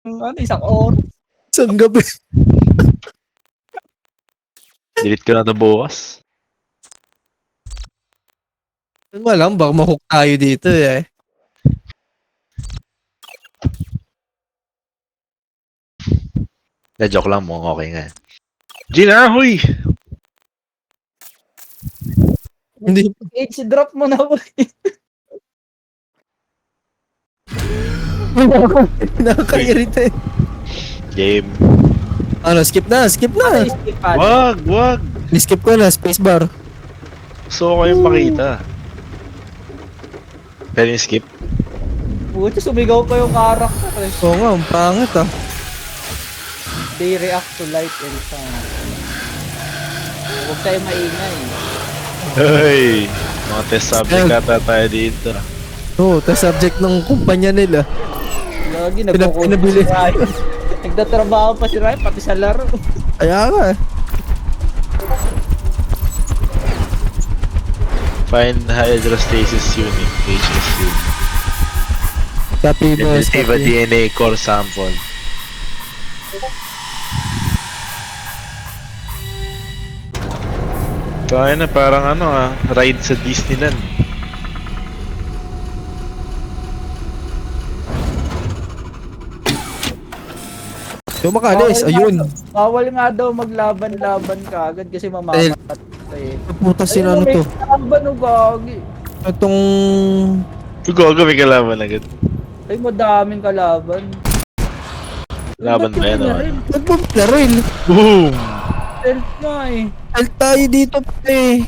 Ano, isang oras. Isang gabi. Delete ko na ito bukas. Walang, baka mahook tayo dito eh. Na joke lang mo, okay nga. Gina, huy! Hindi. Age drop mo na boy. Nakaka-irrita eh. Game. Ano, skip na, skip na. Iskipan. Wag! Skip ko na, spacebar. Gusto ko kayong makita. Pwede yung skip? Buti sumigaw pa yung character eh. Oo nga, ang pangit ah. They react to light and sound. Huwag tayo maingay. Hey! Mga test subject ata tayo dito. Oo, tas subject ng kumpanya nila. Lagi Pinabili. nagkukulit si Ryan. Nagtatrabaho pa si Ryan, pati sa laro. Kaya nga eh. Find hydrostasis unit, HSU. Copy Then boss, receive a copy. DNA core sample. Tayo na parang ano ride sa Disneyland. Yung makalis, ayun. Bawal nga daw maglaban-laban ka agad kasi mamamatay eh. Puta sila ano Ayun, to. may laban o gagi. Itong... Gago, may kalaban agad. Ay, madaming kalaban. Laban ba yan, Ba't yun o? rin? Nagpaplaril. Boom! Stealth nga eh. Alt tayo dito pre.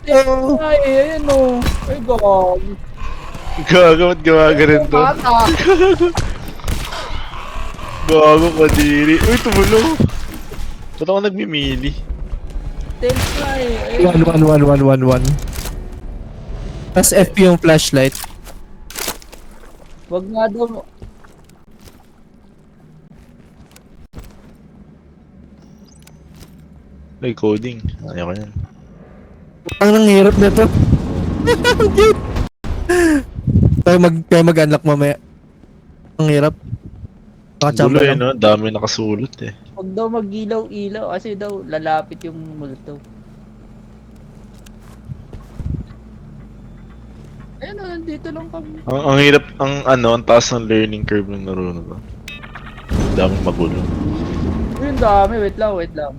Stealth nga eh. Ayan o. Ay, gagi. Gago, ba't gawaga rin to? Mata. Gago, kadiri. Uy, tumulong. Ba't ako nagmimili? Stealth nga eh. Ayun. 1-1-1-1-1-1. Tas FP yung flashlight. Wag nga daw. Ay, coding. Ayoko yan. Ang nanghirap na to. Tayo mag-unlock mamaya. Ang hirap. Gulo Nakachamba eh, lang. no? Dami nakasulat eh. Wag daw mag-ilaw-ilaw kasi daw lalapit yung multo. Ayun o, nandito lang kami. Ang hirap, ang taas ng learning curve ng laro na to. Daming magulo. Ayun, dami. Wait lang.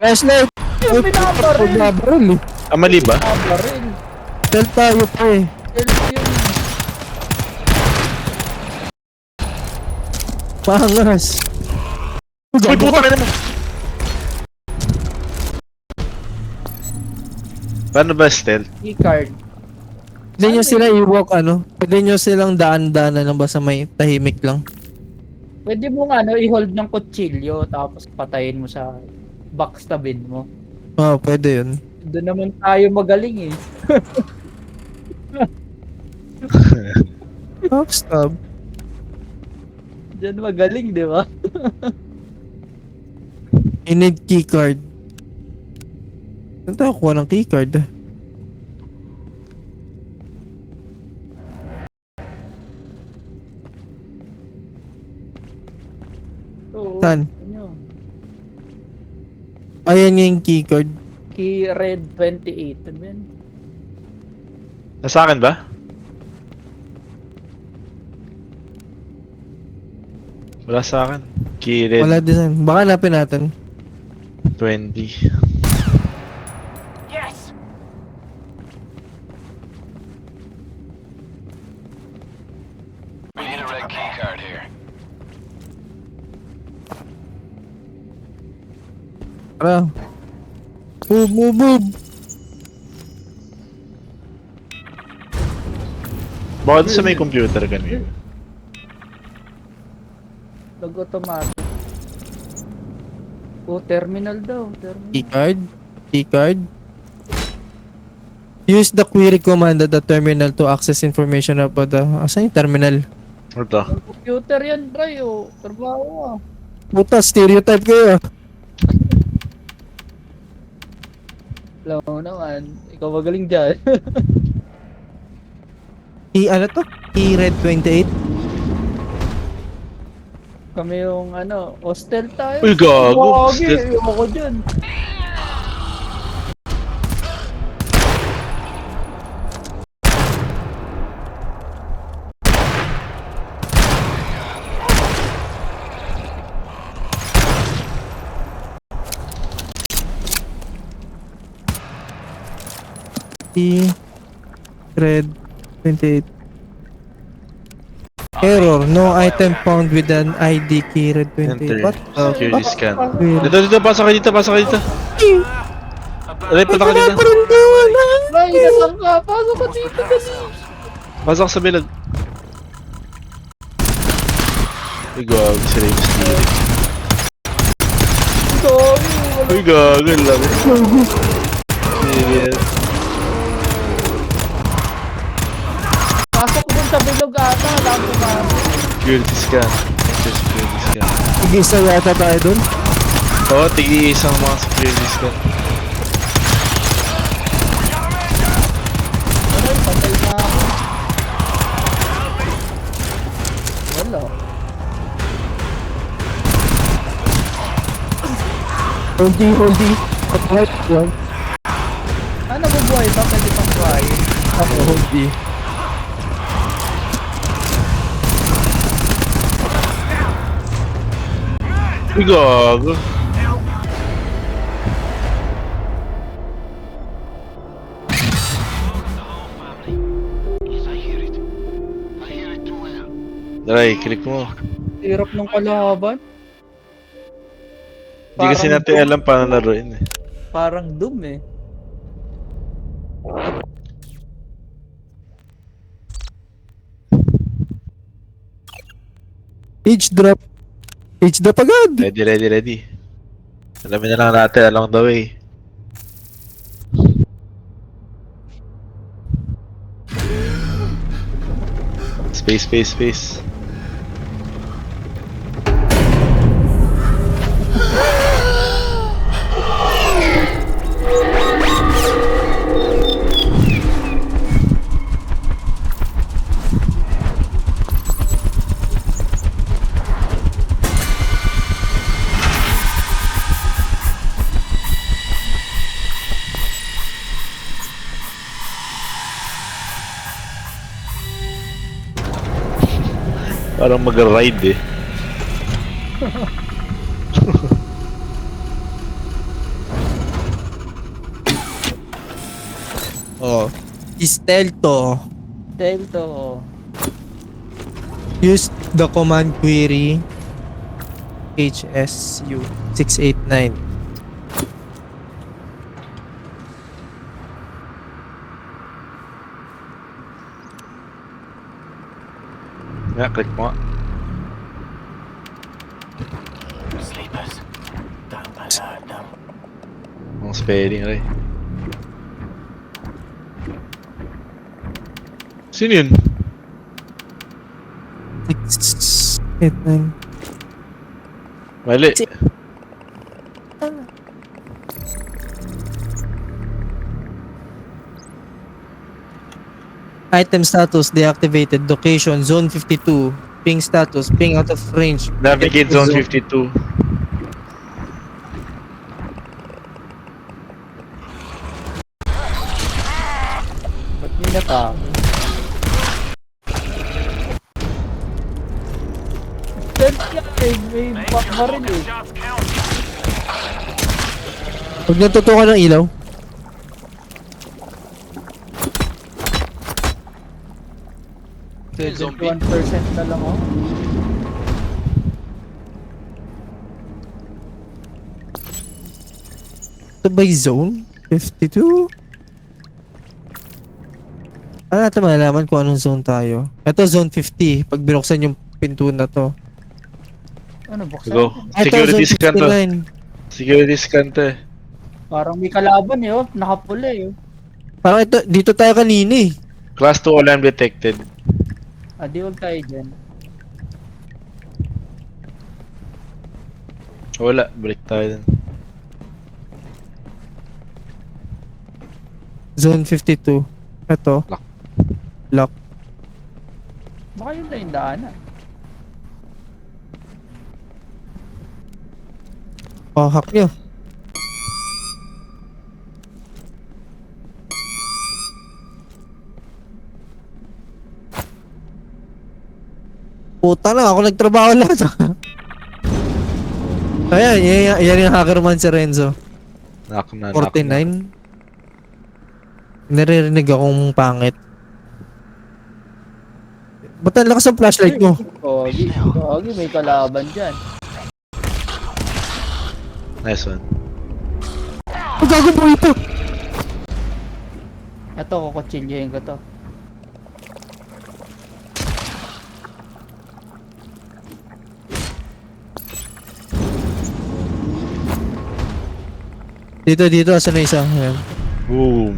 Flashlight! Yung binabaril. Binabaril eh. Ah, mali ba? Binabaril. Tell tayo pa eh. Stealth yun. Pangas. Uy, puta na naman! Paano ba stealth? E-card. Pwede nyo sila i-walk ano. Pwede nyo silang daan-daanan lang basta may tahimik lang. Pwede mo nga i-hold ng kutsilyo tapos patayin mo sa backstabin mo. Oo, pwede yun. Doon naman tayo magaling eh. Backstab. Diyan magaling, di ba? You need keycard. Saan tayo kuha ng keycard? Oo. Saan? Ano? Ayan yung keycard. Key red 28. Ano yan? Nasa akin ba? Wala sa akin. Key red Wala din. Baka hanapin natin. 20. We need a red key card here. Tara. Move. Bakit sa may computer ganun? Nag-automatic. Oh, terminal daw. Terminal. Keycard. Use the query command at the terminal to access information about the... Asan yung terminal? Ano to? Computer yan, bray. Oh. Trabaho ah. Puta, stereotype kayo. Alam mo naman. Ikaw magaling dyan. Ano to? Key red 28? Kami yung ano, hostel tayo. Uy, gago. Wagi, Hostel. ayoko dyan. T Red 28. Error, no item found with an ID key Red 28. Enter. What the Security fuck? scan. Weird. Dito, pasok kayo dito, pasok kayo dito. Aray, punta ka dito. Ay, nasaan ka? Pasok ka dito, dali. Pasok sa bilog. Uy, gago, si Rames Lyric. Sorry, wala. Uy, gago, laki. Serious. Pasok dun sa bilog ata, wala akong pumasok. Security scan. Enter security scan. Mag-isa yata tayo dun. Oo, tigi-isang mga security scan. Ay, patay na ako. Wala. Holding. Right, one. Ah, nabubuhay ba? Pwede pang try. Ako, holding. Uy, gago. Daray, click mo. Hirap ng kalaban. Hindi kasi Parang natin alam paano laruin eh. Parang Doom eh. Age drop. Age drop agad. Ready. Alamin na lang natin along the way. Space. Parang mag-ride eh. Oh. Stealth. Delto. Use the command query HSU 689. Nga, click mo nga. Ang spelling rin. Sino yun? 689. Mali. Item status deactivated. Location zone 52. Ping status ping out of range. Navigate zone 52. Ba't may natako? Stealth yan eh. May baril eh. Huwag natutukan ng ilaw. Zombie. 71% na lang oh. Ito ba yung zone? 52? Ano natin malalaman kung anong zone tayo? Ito zone 50. Pag binuksan yung pinto na to. Ano buksan? Go. Ito Security zone scan to. 59. Security scan to eh. Parang may kalaban eh oh. Nakapula eh oh. Parang ito, dito tayo kanina eh. Class 2 alarm detected. Ah, di huwag tayo dyan. Wala, balik tayo dun. Zone 52. Ito. Lock. Lock. Baka yun na yung daanan. Oh, hack nyo. Puta na, ako nagtrabaho lahat. Ayan, yan yung hacker man si Renzo. Knock na, knock na. 49. Naririnig akong pangit. Ba't ang lakas ang flashlight mo? Gogi, gogi, may kalaban dyan. Nice one. Ang gago mo ito! Ito, kukutsilyohin ko to. Dito, asan na isa? Ayan. Boom.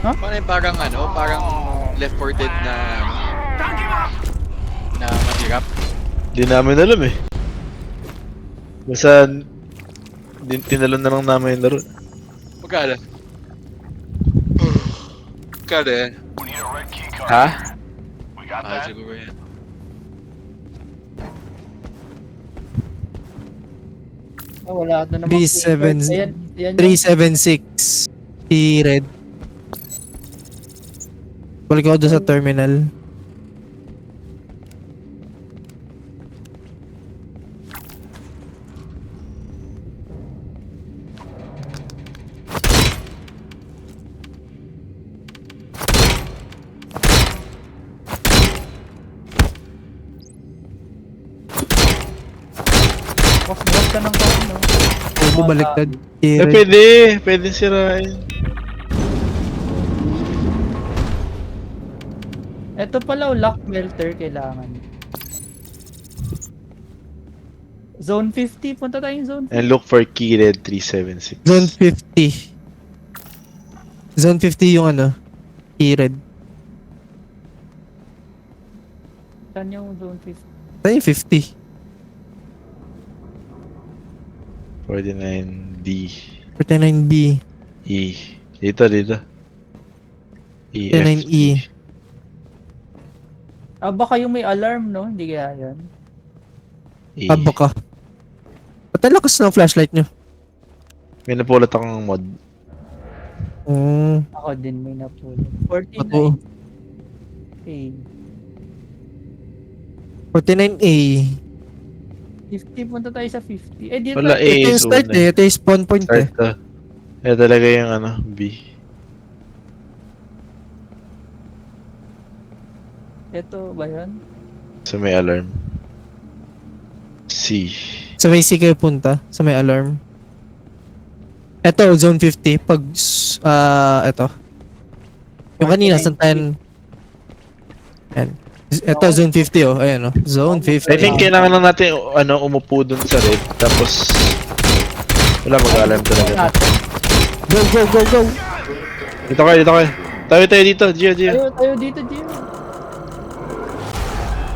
Paano yung parang parang Left 4 Dead na mahirap? Di namin alam eh. Basta tinalon na lang namin yung laro. Magkala? Magkala yan? Ha? Siguro yan. Wala na naman. 37 Ayan, ayan yung- 376. Si Red. Balik ako doon sa terminal. Bukas ka ng kain, no? Huwag baliktad. Si Eh, Red. pwede. Pwede sirain. Ito pala, lock melter kailangan. Zone 50, punta tayong zone 50. And look for key red 376. Zone 50. Zone 50 yung key Red. Saan yung zone 50? Saan yung 50? 49D. 49B. E. Dito. E, 49E. Ah, baka yung may alarm, no? Hindi kaya yan. E. Aba ka. Ba't ang lakas ng flashlight nyo? May napulot akong mod. Ako din may napulot. 49. Ako. Okay. 49A. 50, punta tayo sa 50. Eh, dito. Wala Ito A. yung start eh. Ito yung spawn point eh. Start to. Eh, talaga yung B. Ito ba yan? So may alarm. C. Sa may C kayo punta. Sa may alarm. Ito, zone 50. Pag, ito. Yung kanina, santayan. Ayan. Ito, zone 50 oh. Ayan oh. Zone 50. I think kailangan lang natin umupo dun sa red. Tapos wala mag-alarm talaga. Natin. Go. Dito kayo. Tayo dito. Gio. Tayo dito, Gio.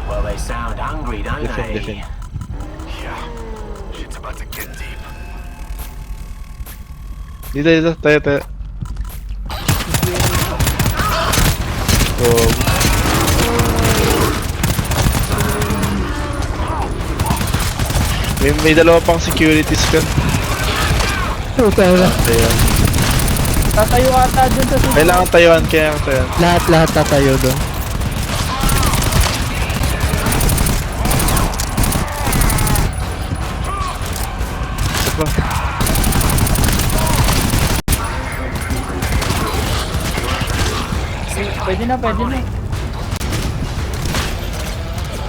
Well, they sound hungry, don't they? Defend. Yeah, shit's about to get deep. Dito. Tayo. Oh. May dalawa pang security scan. Puta na. Ayan. Tatayo ata dun sa susunod. Kailangan tayuan. Lahat tatayo doon. Isa pa. Pwede na.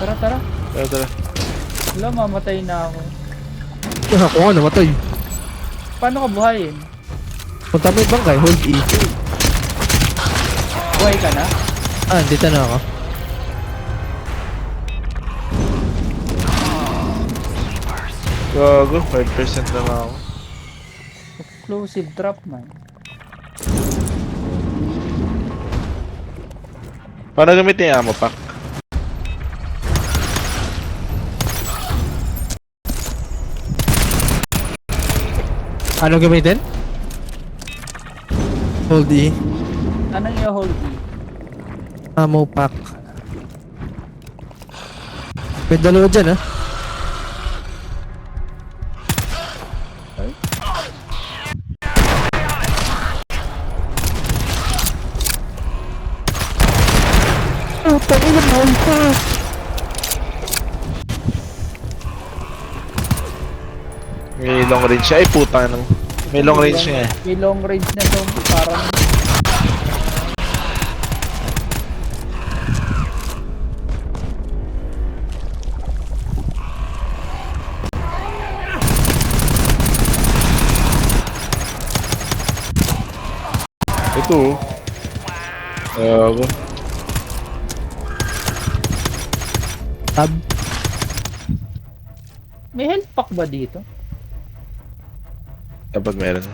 Tara. Tara. Wala, mamatay na ako. Ako nga namatay. Paano ka buhayin? Punta mo yung bangkay. Hold E. Buhay ka na? Dito na ako. Gago. 5% lang ako. Explosive drop, man. Paano gamitin yung ammo pack? Ano gamitin? Hold E. Anong i-hold E? Ammo pack. May dalawa dyan, ah. Oh, tangin na mahal pa. May long range siya. Ay, puta na. May long range niya eh. May long range na zombie. Parang Ito oh. Ako. Tab. may health pack ba dito? Dapat meron.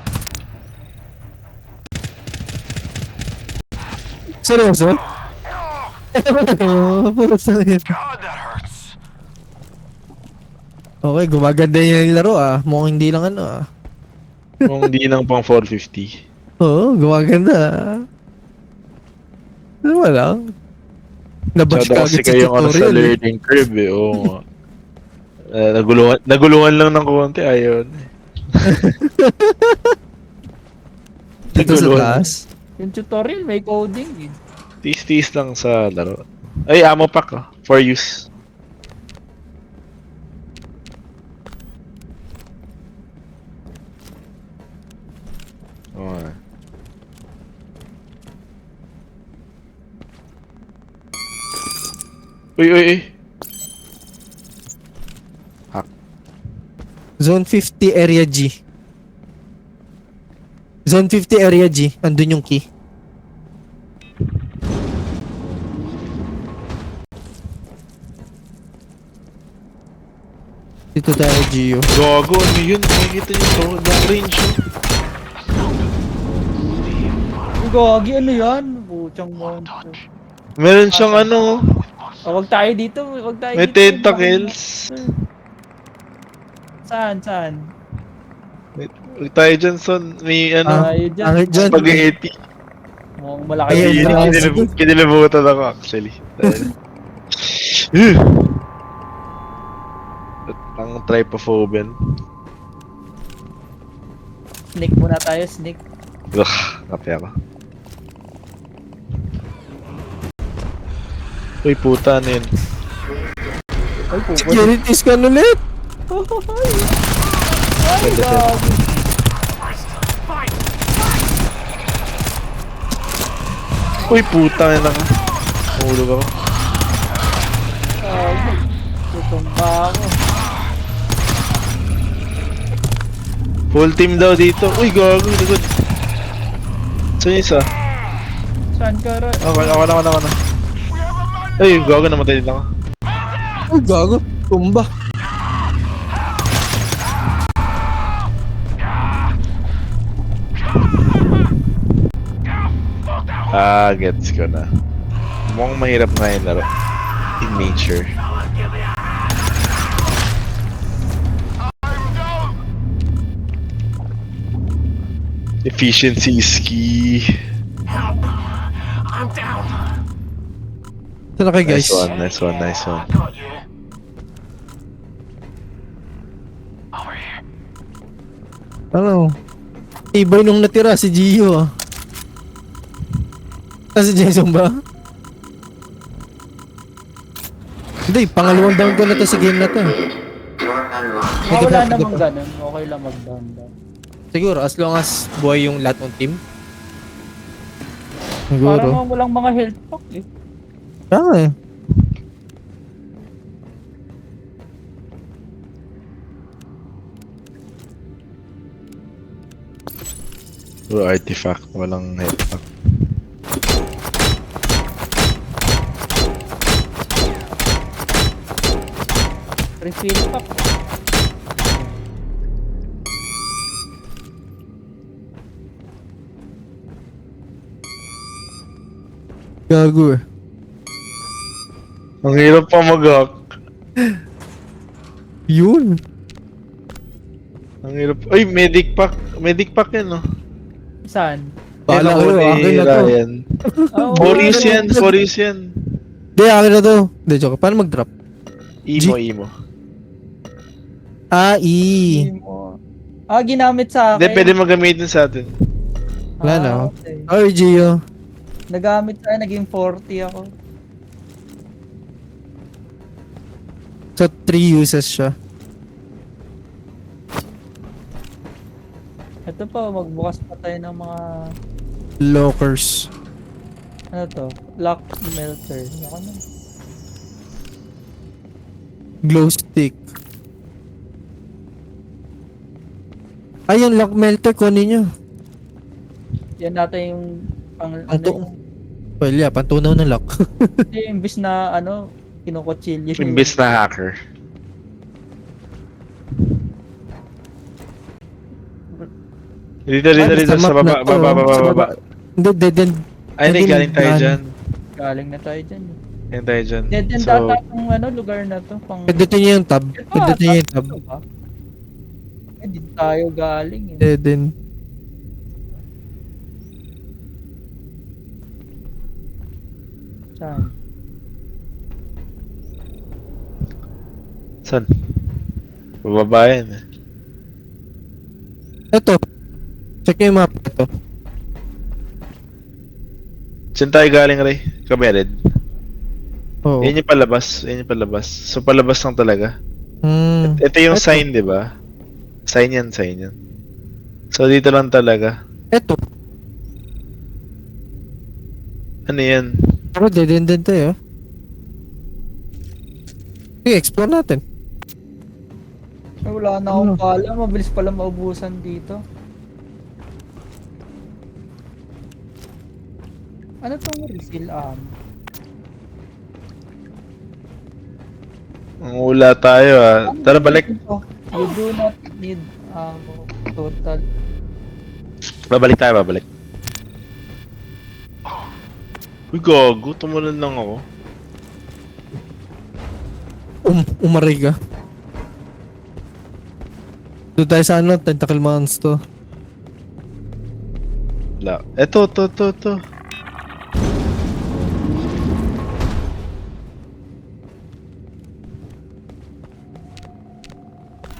Seryoso? Puro sa akin. God, that hurts. Okay, gumaganda yung laro, ah. Mukhang hindi lang ano, ah. Kung hindi lang pang 450. Oo, gumaganda, ah. Ano ba lang? Nabash Masyado ka kasi agad sa kayong ano sa tutorial, eh. learning curve eh. Oo nga. Naguluhan lang ng konti. Ayun. Dito sa Naguluhan. class. Yung tutorial may coding eh. Tis-tis lang sa laro. Ay, ammo pack oh. For use. Oh. Uy, uy, uy. Zone 50 area G. Zone 50 area G. Andun yung key. Dito tayo, Gio. Gago, ano yun? Nakikita niyo to? Long range oh. Ang gagi, ano yan? Puchang monster. Meron siyang ano. Oh, wag tayo dito, wag tayo May dito. tentacles. Saan? Huwag tayo dyan, son. May ano. Tayo dyan. Angit dyan. Spaghetti. Mukhang malaki Ayun, yung ayun. ground. Kinilibutan ako actually. Ang trypophobian. Sneak muna tayo, sneak. Ugh, kape ako. Uy, puta na yun. Ay, pupunta. Security scan ulit! Ay, gagi. Uy, puta na lang. Mahulog ako. Gagi. Tutumba ako. Full team daw dito. Uy, gago. Likod. Saan yung isa? Saan ka rin? Ako na. Ay, gago. Namatay din ako. Ay, gago. Tumba. Gets ko na. Mukhang mahirap nga yung laro. In nature. Efficiency is key. I'm down. Saan na kayo, guys? Nice one. Got you. Over here. Ano? Ibay nung natira si Gio, ah. Si Jason ba? Hindi, pangalawang down ko na to sa game na to. Wala namang ganun. Okay lang mag-down. Siguro, as long as buhay yung lahat ng team. Parang Siguro. walang mga health pack eh. Tama eh. Puro artifact. Walang headpack. Refill pack. Gago eh. Ang hirap pa mag-hack. Yun. Ang hirap. Ay, medic pack. Medic pack yan, no? Saan? Bahala Yan, kayo, ako akin ni na to. Ryan. Oh, 4 years yan, 4 years yan. Hindi, akin na to. Hindi, joke. Paano mag-drop? Imo. Ah, hindi E. mo. Ginamit sa Hindi, akin. pwede magamitin sa atin. Wala na, oh. Okay. Sorry, Gio. Nagamit sa akin, naging 40 ako. So, 3 uses siya. Ito pa, magbukas pa tayo ng mga, Lockers. ano to, lock melter. Ako na. Glow stick. Ay, yung lock melter, kunin nyo. Yan natin yung, pang, Ito. yung, Well, yeah, pantunaw ng lock. imbis na, kinukutsilyo. Imbis na hacker. Dito, sa map na to, sa baba. Hindi, dead end. Ay, hindi, Dead galing end tayo yan. dyan. Galing na tayo dyan. Galing tayo dyan. Dead end So, data yung, lugar na to. Pang, Pindutin nyo yung tab. Pindutin nyo yung tab. ito ba? Hindi tayo galing eh. Dead end. Saan? saan? Bababa yan. Ito. Check nyo yung map. Ito. Saan tayo galing, Ray? Kamered. Oo. Yan yung palabas. Yan yung palabas. So, palabas lang talaga. Hmm. Ito yung Ito. sign, di ba? Sign yan. So, dito lang talaga. Ito. Ano yan? Pero dead end din tayo. Sige, explore natin. Ay, wala na akong pala. Mabilis pala maubusan dito. Ano tong refill Ang ula tayo ah. Tara, balik. You do not need total. Babalik tayo, babalik. Uy, gago. Tumulan lang ako. Umaray ka. Doon tayo sa ano, tentacle monster. Wala. Eto, to.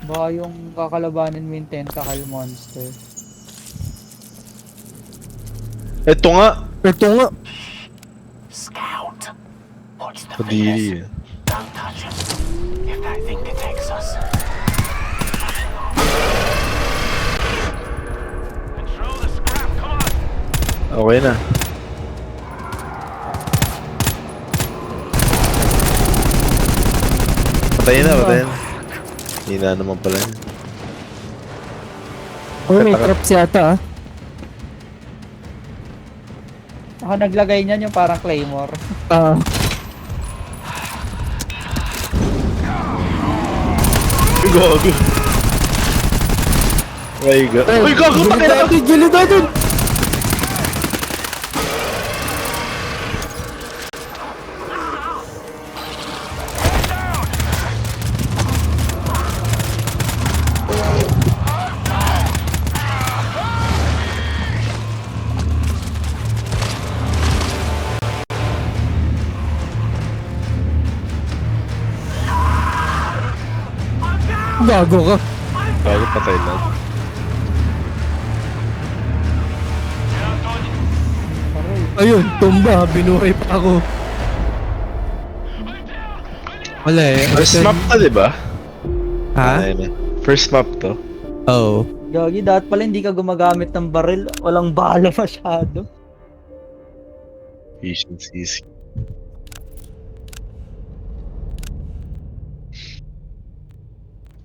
Baka yung kakalabanin mo yung tentacle monster. Eto nga. Ito nga. Scout. Watch the Kadiri. figures. Don't touch us. If that thing detects us. Control the scrap. Come on. Okay na. Patayin na. Hina naman pala yun. Oh, may traps yata ah. Ako naglagay niyan yung parang claymore. Ah. Uy, gago. My God. Uy, gago. Pakita ka. Gilid natin! Gago ka. Gago, patay lang. Ayun, tumba. Binuhay pa ako. Wala eh. First map to, di ba? Ha? Ayun na. First map to. Oo. Gagi, dapat pala hindi ka gumagamit ng baril. Walang bala masyado. Efficiencies.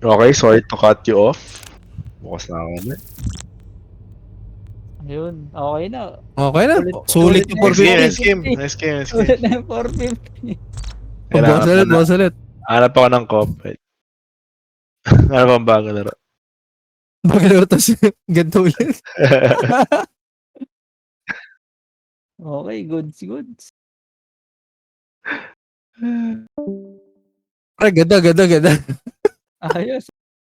Okay, sorry to cut you off. Bukas na ako na. Ayun, okay na. Okay na. Sulit yung Next 450. game. Ulit na yung 450. Boss ulit, boss ulit. Hanap ako ng comp. Hanap ako ng bago laro. Bakit na ito ganito ulit? Okay, goods. Ay, ganda. Ayos.